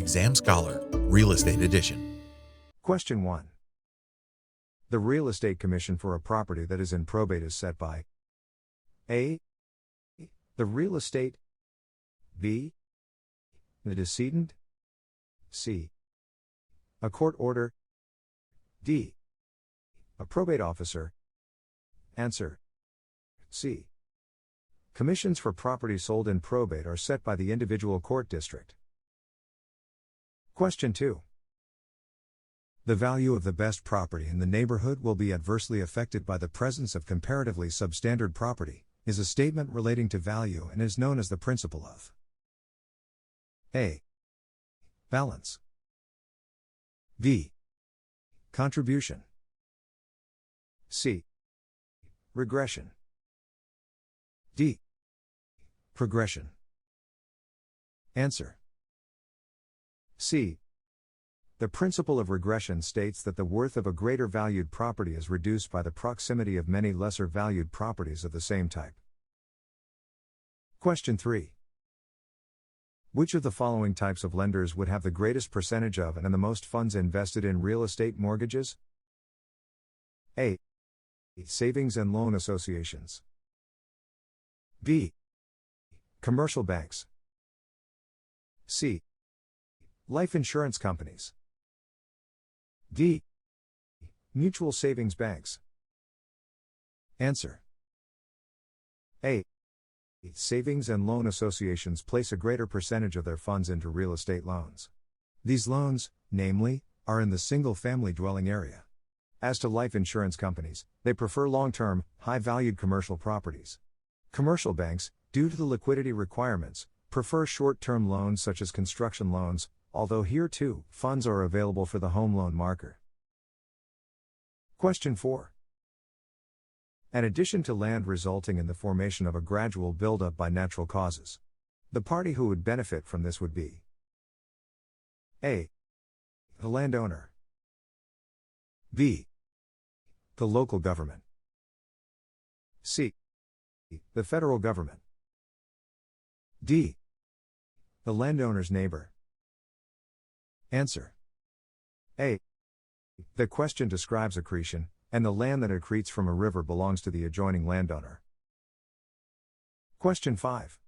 Exam Scholar, Real Estate Edition. Question 1. The real estate commission for a property that is in probate is set by A. The real estate, B. The decedent, C. A court order, D. A probate officer. Answer: C. Commissions for property sold in probate are set by the individual court district. Question 2. The value of the best property in the neighborhood will be adversely affected by the presence of comparatively substandard property, is a statement relating to value and is known as the principle of A. Balance, B. Contribution, C. Regression, D. Progression. Answer: C. The principle of regression states that the worth of a greater valued property is reduced by the proximity of many lesser valued properties of the same type. Question 3. Which of the following types of lenders would have the greatest percentage of and the most funds invested in real estate mortgages? A. Savings and loan associations, B. Commercial banks, C. Life insurance companies, D. Mutual savings banks. Answer: A. Savings and loan associations place a greater percentage of their funds into real estate loans. These loans, namely, are in the single-family dwelling area. As to life insurance companies, they prefer long-term, high-valued commercial properties. Commercial banks, due to the liquidity requirements, prefer short-term loans such as construction loans, although here too, funds are available for the home loan market. Question 4. An addition to land resulting in the formation of a gradual buildup by natural causes. The party who would benefit from this would be A. The landowner, B. The local government, C. The federal government, D. The landowner's neighbor. Answer: A. The question describes accretion, and the land that accretes from a river belongs to the adjoining landowner. Question 5.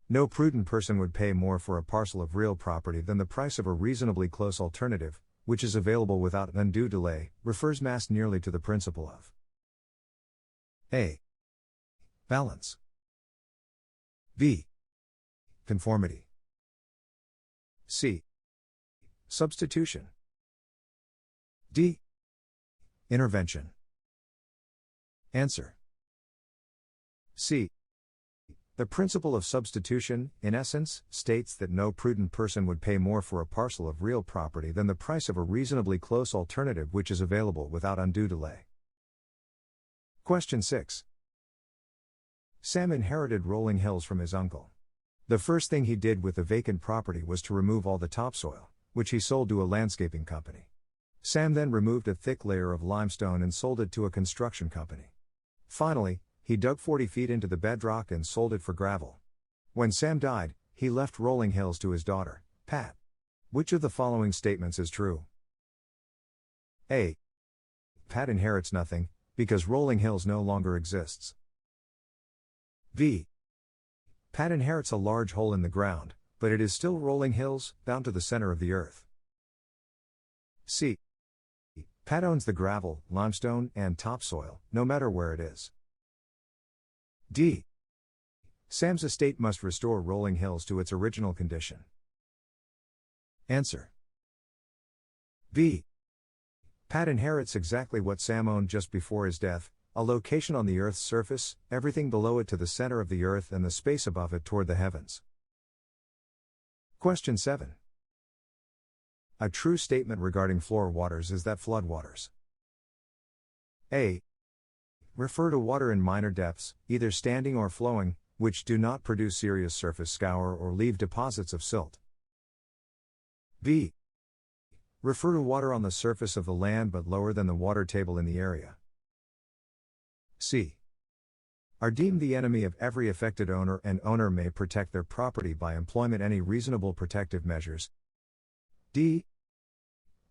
No prudent person would pay more for a parcel of real property than the price of a reasonably close alternative, which is available without undue delay, refers mass nearly to the principle of A. Balance, B. Conformity, C. Substitution, D. Intervention. Answer: C. The principle of substitution, in essence, states that no prudent person would pay more for a parcel of real property than the price of a reasonably close alternative which is available without undue delay. Question 6. Sam inherited rolling hills from his uncle. The first thing he did with the vacant property was to remove all the topsoil, which he sold to a landscaping company. Sam then removed a thick layer of limestone and sold it to a construction company. Finally, he dug 40 feet into the bedrock and sold it for gravel. When Sam died, he left rolling hills to his daughter, Pat. Which of the following statements is true? A. Pat inherits nothing, because rolling hills no longer exists. B. Pat inherits a large hole in the ground, but it is still rolling hills, down to the center of the earth. C. Pat owns the gravel, limestone, and topsoil, no matter where it is. D. Sam's estate must restore rolling hills to its original condition. Answer: B. Pat inherits exactly what Sam owned just before his death, a location on the Earth's surface, everything below it to the center of the Earth and the space above it toward the heavens. Question 7. A true statement regarding floor waters is that flood waters A. refer to water in minor depths, either standing or flowing, which do not produce serious surface scour or leave deposits of silt. B. refer to water on the surface of the land but lower than the water table in the area. C. Are deemed the enemy of every affected owner, and owner may protect their property by employment any reasonable protective measures. D.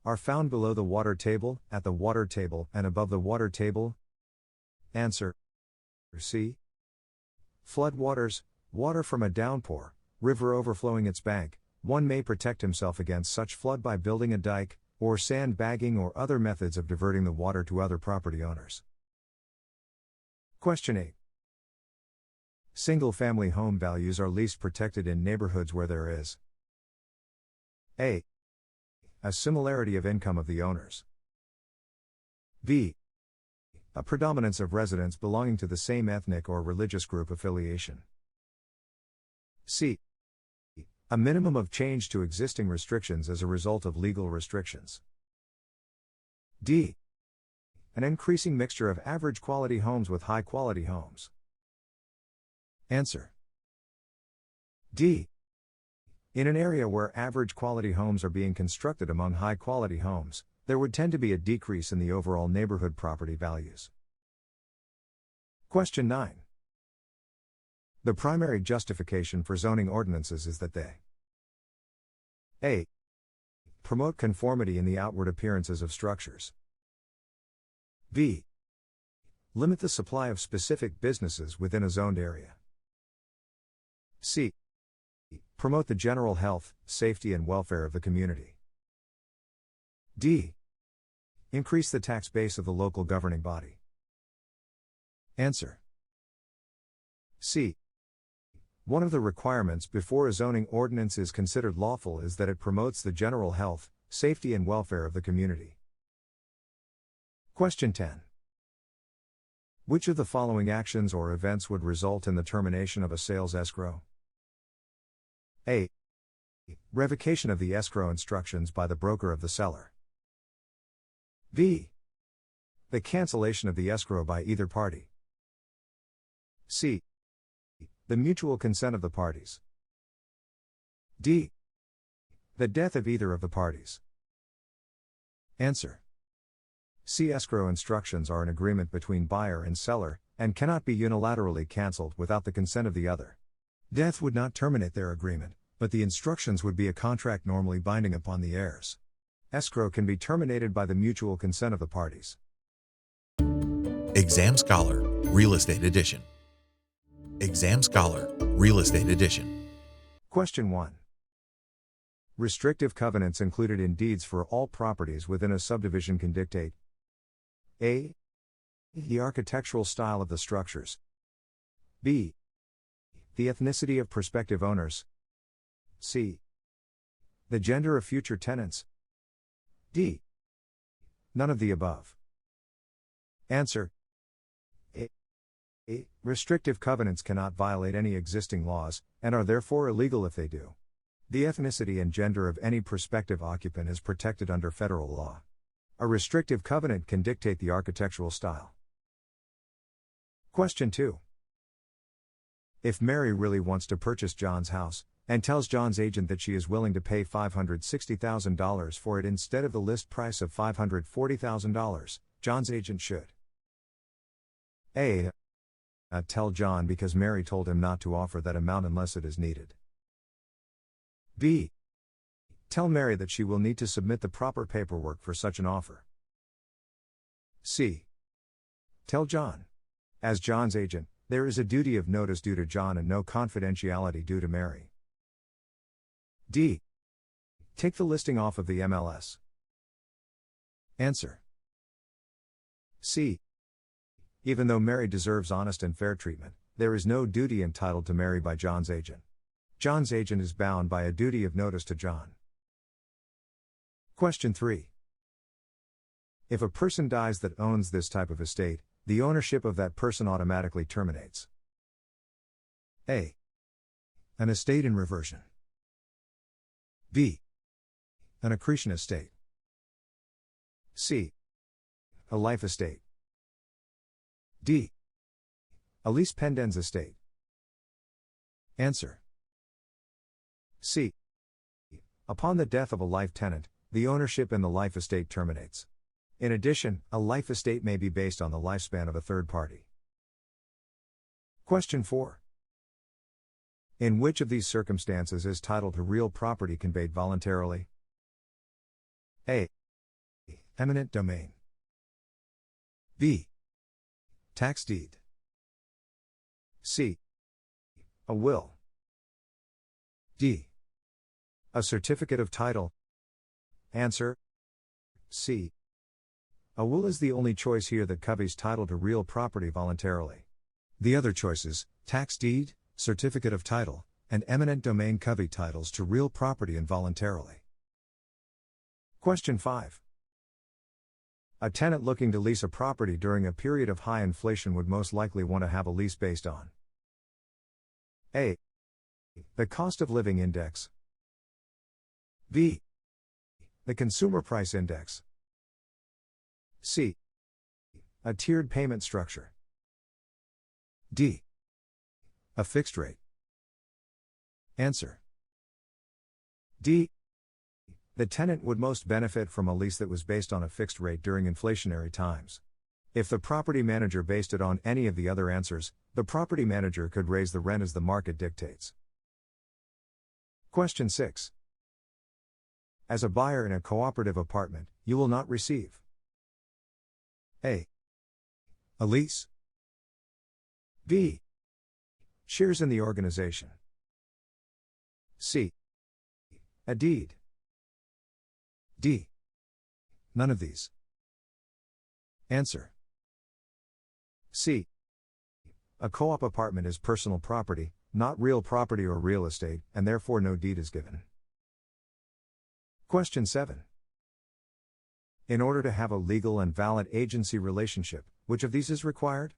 Are found below the water table, at the water table, and above the water table. Answer. C. Flood waters, water from a downpour, river overflowing its bank. One may protect himself against such flood by building a dike, or sandbagging, or other methods of diverting the water to other property owners. Question 8. Single-family home values are least protected in neighborhoods where there is a. A similarity of income of the owners. b. A predominance of residents belonging to the same ethnic or religious group affiliation. c. A minimum of change to existing restrictions as a result of legal restrictions. d. An increasing mixture of average quality homes with high quality homes. Answer. D. In an area where average quality homes are being constructed among high quality homes, there would tend to be a decrease in the overall neighborhood property values. Question 9. The primary justification for zoning ordinances is that they a. Promote conformity in the outward appearances of structures. b. Limit the supply of specific businesses within a zoned area. c. Promote the general health, safety and welfare of the community. d. Increase the tax base of the local governing body. Answer. C. One of the requirements before a zoning ordinance is considered lawful is that it promotes the general health, safety and welfare of the community. Question 10. Which of the following actions or events would result in the termination of a sales escrow? A. Revocation of the escrow instructions by the broker of the seller. B. The cancellation of the escrow by either party. C. The mutual consent of the parties. D. The death of either of the parties. Answer. C. Escrow instructions are an agreement between buyer and seller, and cannot be unilaterally cancelled without the consent of the other. Death would not terminate their agreement, but the instructions would be a contract normally binding upon the heirs. Escrow can be terminated by the mutual consent of the parties. Exam Scholar, Real Estate Edition. Exam Scholar, Real Estate Edition. Question 1. Restrictive covenants included in deeds for all properties within a subdivision can dictate a. The architectural style of the structures. b. The ethnicity of prospective owners. c. The gender of future tenants. d. None of the above. Answer. A. Restrictive covenants cannot violate any existing laws, and are therefore illegal if they do. The ethnicity and gender of any prospective occupant is protected under federal law. A restrictive covenant can dictate the architectural style. Question 2. If Mary really wants to purchase John's house, and tells John's agent that she is willing to pay $560,000 for it instead of the list price of $540,000, John's agent should A. Tell John because Mary told him not to offer that amount unless it is needed. B. Tell Mary that she will need to submit the proper paperwork for such an offer. C. Tell John. As John's agent, there is a duty of notice due to John and no confidentiality due to Mary. D. Take the listing off of the MLS. Answer. C. Even though Mary deserves honest and fair treatment, there is no duty entitled to Mary by John's agent. John's agent is bound by a duty of notice to John. Question 3. If a person dies that owns this type of estate, the ownership of that person automatically terminates. A. An estate in reversion. B. An accretion estate. C. A life estate. D. A lease pendens estate. Answer. C. Upon the death of a life tenant, the ownership in the life estate terminates. In addition, a life estate may be based on the lifespan of a third party. Question 4. In which of these circumstances is title to real property conveyed voluntarily? A. Eminent domain. B. Tax deed. C. A will. D. A certificate of title. Answer: C. A will is the only choice here that conveys title to real property voluntarily. The other choices, tax deed, certificate of title, and eminent domain convey titles to real property involuntarily. Question 5. A tenant looking to lease a property during a period of high inflation would most likely want to have a lease based on A. The cost of living index. B. The consumer price index. C. A tiered payment structure. D. A fixed rate. Answer: D. The tenant would most benefit from a lease that was based on a fixed rate during inflationary times. If the property manager based it on any of the other answers, the property manager could raise the rent as the market dictates. Question 6. As a buyer in a cooperative apartment, you will not receive A. A lease. B. Shares in the organization. C. A deed. D. None of these. Answer: C. A co-op apartment is personal property, not real property or real estate, and therefore no deed is given. Question 7. In order to have a legal and valid agency relationship, which of these is required?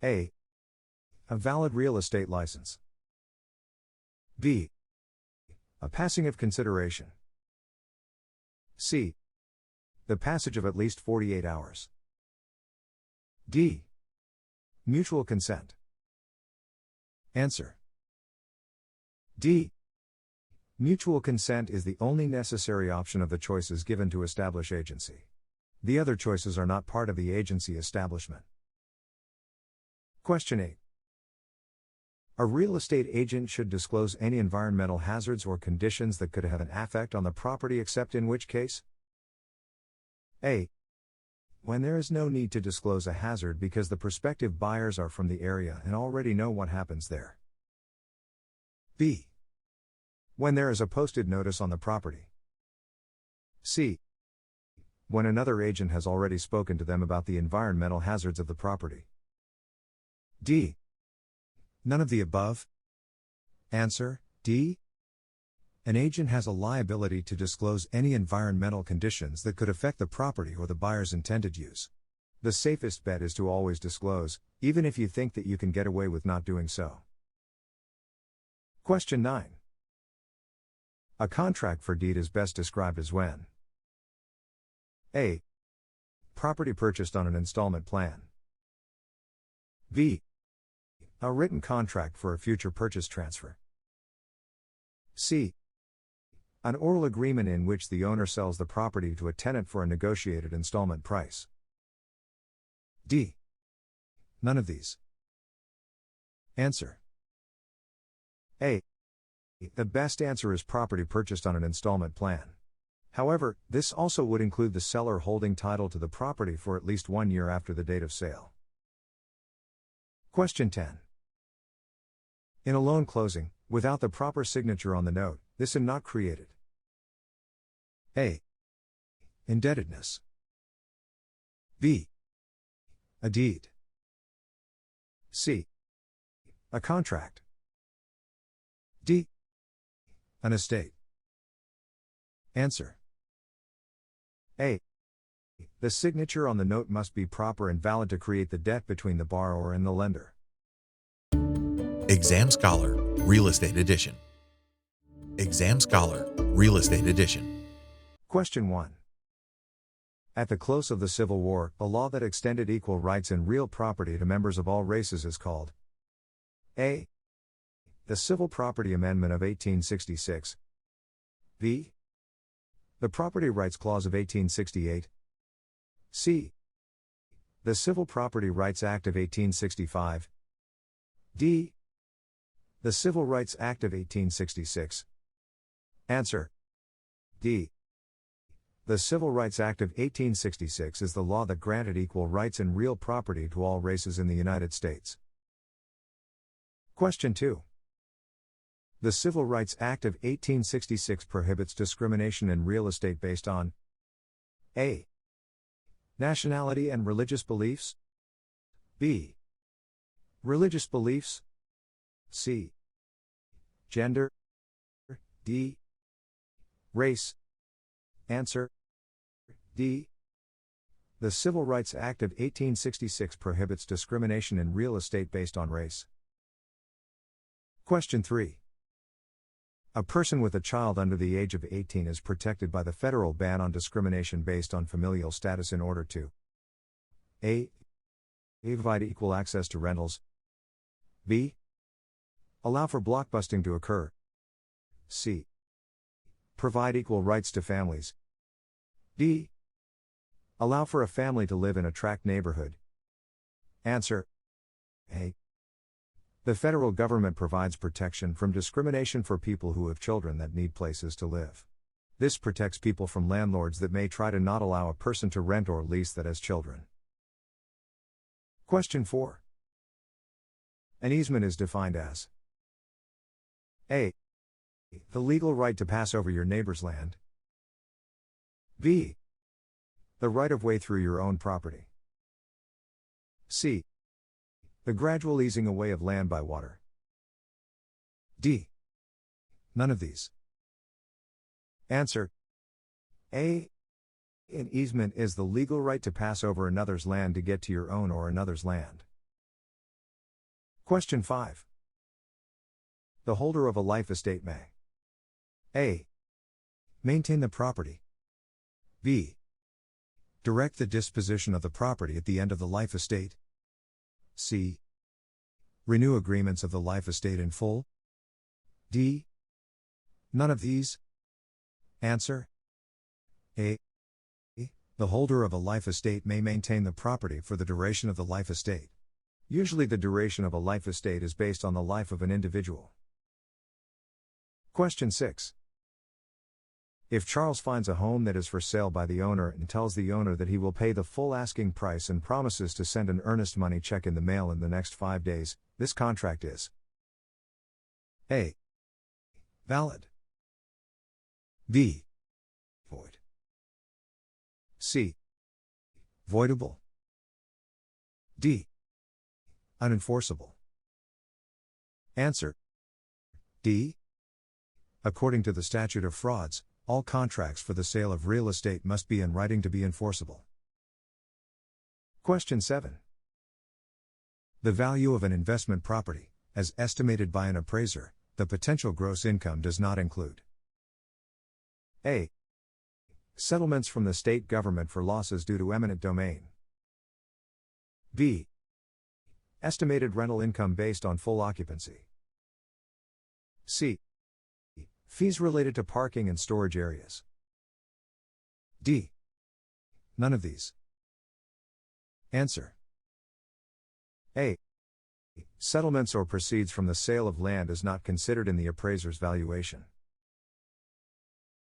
A. A valid real estate license. B. A passing of consideration. C. The passage of at least 48 hours. D. Mutual consent. Answer: D. Mutual consent is the only necessary option of the choices given to establish agency. The other choices are not part of the agency establishment. Question 8. A real estate agent should disclose any environmental hazards or conditions that could have an effect on the property, except in which case? A. When there is no need to disclose a hazard because the prospective buyers are from the area and already know what happens there. B. When there is a posted notice on the property. C. When another agent has already spoken to them about the environmental hazards of the property. D. None of the above. Answer: D. An agent has a liability to disclose any environmental conditions that could affect the property or the buyer's intended use. The safest bet is to always disclose, even if you think that you can get away with not doing so. Question 9. A contract for deed is best described as when A. Property purchased on an installment plan. B. A written contract for a future purchase transfer. C. An oral agreement in which the owner sells the property to a tenant for a negotiated installment price. D. None of these. Answer: A. The best answer is property purchased on an installment plan. However, this also would include the seller holding title to the property for at least 1 year after the date of sale. Question 10. In a loan closing, without the proper signature on the note, this is not created. A. Indebtedness. B. A deed. C. A contract. D. An estate. Answer: A. The signature on the note must be proper and valid to create the debt between the borrower and the lender. Exam Scholar, Real Estate Edition. Exam Scholar, Real Estate Edition. Question 1. At the close of the Civil War, a law that extended equal rights in real property to members of all races is called A. The Civil Property Amendment of 1866. B. The Property Rights Clause of 1868. C. The Civil Property Rights Act of 1865. D. The Civil Rights Act of 1866. Answer. D. The Civil Rights Act of 1866 is the law that granted equal rights and real property to all races in the United States. Question 2. The Civil Rights Act of 1866 prohibits discrimination in real estate based on A. Nationality and religious beliefs. B. Religious beliefs. C. Gender. D. Race. Answer. D. The Civil Rights Act of 1866 prohibits discrimination in real estate based on race. Question 3. A person with a child under the age of 18 is protected by the federal ban on discrimination based on familial status in order to A. Provide equal access to rentals. B. Allow for blockbusting to occur. C. Provide equal rights to families. D. Allow for a family to live in a tract neighborhood. Answer. A. The federal government provides protection from discrimination for people who have children that need places to live. This protects people from landlords that may try to not allow a person to rent or lease that has children. Question 4. An easement is defined as A. The legal right to pass over your neighbor's land. B. The right of way through your own property. C. The gradual easing away of land by water. D. None of these. Answer. A. An easement is the legal right to pass over another's land to get to your own or another's land. Question 5. The holder of a life estate may A. Maintain the property. B. Direct the disposition of the property at the end of the life estate. C. Renew agreements of the life estate in full. D. None of these. Answer. A. The holder of a life estate may maintain the property for the duration of the life estate. Usually the duration of a life estate is based on the life of an individual. Question 6. If Charles finds a home that is for sale by the owner and tells the owner that he will pay the full asking price and promises to send an earnest money check in the mail in the next 5 days, this contract is A. Valid. B. Void. C. Voidable. D. Unenforceable. Answer. D. According to the Statute of Frauds, all contracts for the sale of real estate must be in writing to be enforceable. Question 7. The value of an investment property, as estimated by an appraiser, the potential gross income does not include A. Settlements from the state government for losses due to eminent domain. B. Estimated rental income based on full occupancy. C. Fees related to parking and storage areas. D. None of these. Answer. A. Settlements or proceeds from the sale of land is not considered in the appraiser's valuation.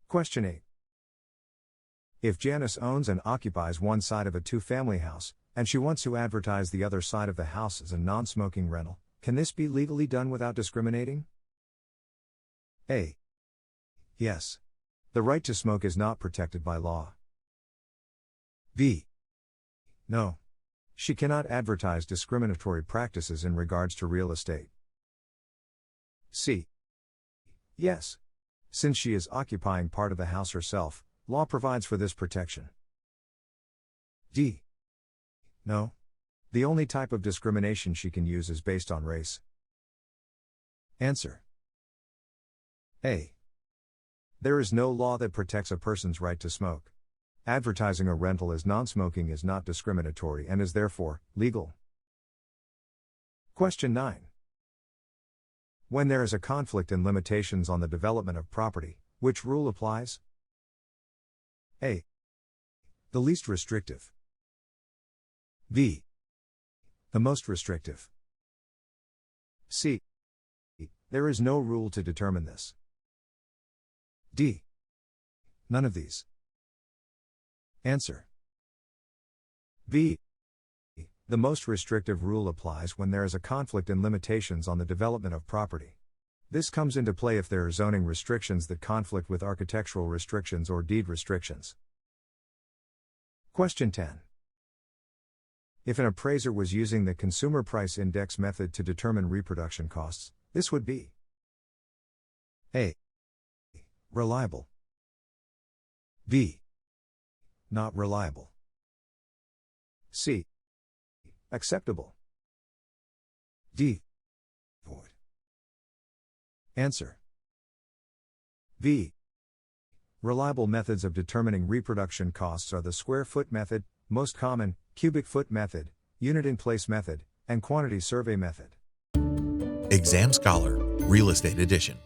Question 8. If Janice owns and occupies one side of a two-family house, and she wants to advertise the other side of the house as a non-smoking rental, can this be legally done without discriminating? A. Yes. The right to smoke is not protected by law. B. No. She cannot advertise discriminatory practices in regards to real estate. C. Yes. Since she is occupying part of the house herself, law provides for this protection. D. No. The only type of discrimination she can use is based on race. Answer. A. There is no law that protects a person's right to smoke. Advertising a rental as non-smoking is not discriminatory and is therefore legal. Question 9. When there is a conflict in limitations on the development of property, which rule applies? A. The least restrictive. B. The most restrictive. C. There is no rule to determine this. D. None of these. Answer. B. The most restrictive rule applies when there is a conflict in limitations on the development of property. This comes into play if there are zoning restrictions that conflict with architectural restrictions or deed restrictions. Question 10. If an appraiser was using the Consumer Price Index method to determine reproduction costs, this would be A. Reliable. B. Not reliable. C. Acceptable. D. Void. Answer. B. Reliable methods of determining reproduction costs are the square foot method, most common, cubic foot method, unit in place method, and quantity survey method. Exam Scholar, Real Estate Edition.